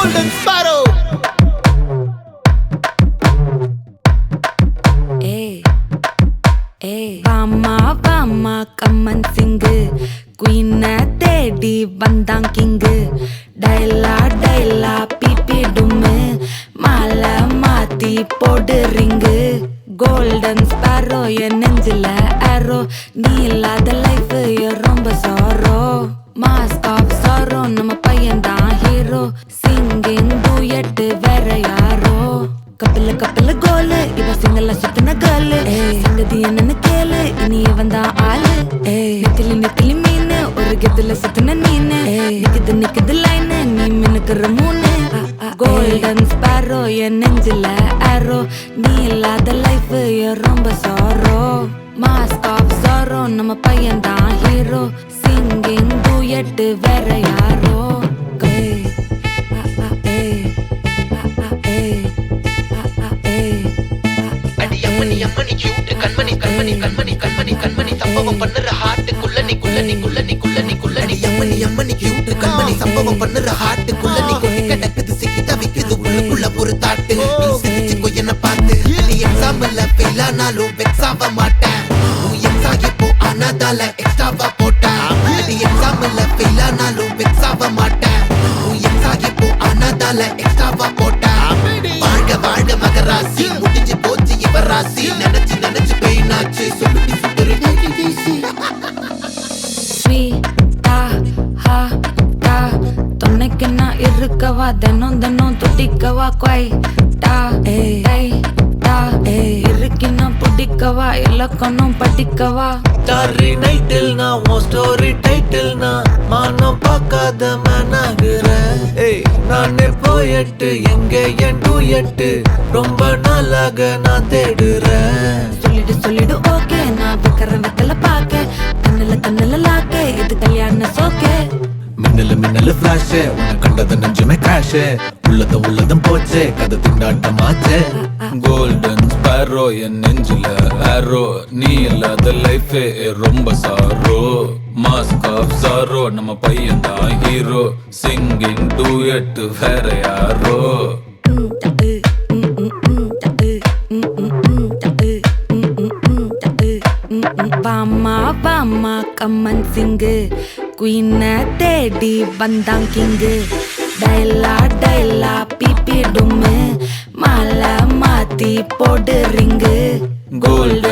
Golden Sparrow. வாமா கம்மன் சிங்கு குயின தேடி வந்தான் கிங்கு டைலா பிபி டும்மு மாலை மாத்தி போடு ரிங்கு கோல்டன் ஸ்பாரோ என் நெஞ்சில ஆரோ நீ இல்லாத லைஃப் ரொம்ப சாரோ மாஸ்க் ஆஃப் சாரோ நம்ம பையன் தான் ஹீரோ சிங்கிங் டூயட் வேற யாரோ கப்பில கோலு இவ சிங்கல்ல சுத்தின கேர்ளு சங்கதி என்னன்னு கேளு இனி இவன் தான் ஆளு நெத்திலி மீனு ஒரு கெத்துல சுத்தின நீனு நிக்குது லைனு நீ மினுக்குற மூணு கோல்டன் ஸ்பாரோ என் நெஞ்சில ஆரோ நீ இல்லாத லைஃப் ரொம்ப சாரோ மாஸ்க் ஆஃப் சாரோ நம்ம பையன் தான் ஹீரோ சிங்கிங் டூயட் வேற யாரோ அம்மணி கியூட் கண்மணி சம்பவம் பண்ணுற ஹார்ட்டுக்குள்ள நீ அம்மணி கியூட் கண்மணி சம்பவம் பண்ணுற ஹார்ட்டுக்குள்ள நீ கொட்டி கிடக்குது சிக்கி தவிக்குது உள்ளுக்குள்ள ஒரு தாட்டு நீ சிரிச்சுக்கோ என்ன பார்த்து நீ எக்ஸாம்ல ஃபெயில் ஆனாலும் வெக்ஸ் ஆக மாட்டேன் உன் எக்ஸா இப்போ ஆனதால எக்ஸ்ட்ராவா போட்டேன் நீ எக்ஸாம்ல ஃபெயில் ஆனாலும் வெக்ஸ் ஆக மாட்டேன் உன் எக்ஸா இப்போ ஆனதால எக்ஸ்ட்ராவா போட்டேன் வாழ்க மகராசி முடிஞ்சு போச்சு இவ ராசி நினைச்சு பெயினாச்சு சொல்லுடி சுந்தரி தொன்னைக்கு நான் இருக்கவா தினம் துடிக்கவா இருக்கினா பிடிக்கவா இலக்கணம் படிக்கவா டாரி நைட்டில் நான் உன் ஸ்டோரி டைட்டில் நான் மானம் பார்க்காத மேனாகிறேன் நானே போயட்டு எங்க என் டூயட்டு ரொம்ப நாளாக நான் தேடுறேன் சொல்லிடு ஓகே நான் வெத்தல பாக்க கண்ணுல லாக்க இது கல்யாண சோக்கே மின்னல ஃபிளாஷ் உன்னை கண்டது நெஞ்சுமே கிராஷ் உள்ளதும் போச்சே கதை திண்டாட்டமாச்சே கோல்டன் ஸ்பாரோ என் நெஞ்சில ஆரோ நீ இல்லாத லைஃபே ரொம்ப சாரோ மாஸ்க் ஆஃப் சாரோ நம்ம பையன் தான் ஹீரோ சிங்கிங் டூயட் வேற யாரோ வாமா கம்மன் சிங்கு குயின தேடி வந்தான் கிங்கு டைலா பிபி டும்மு மாலை மாத்தி போடு ரிங்கு கோல்டன்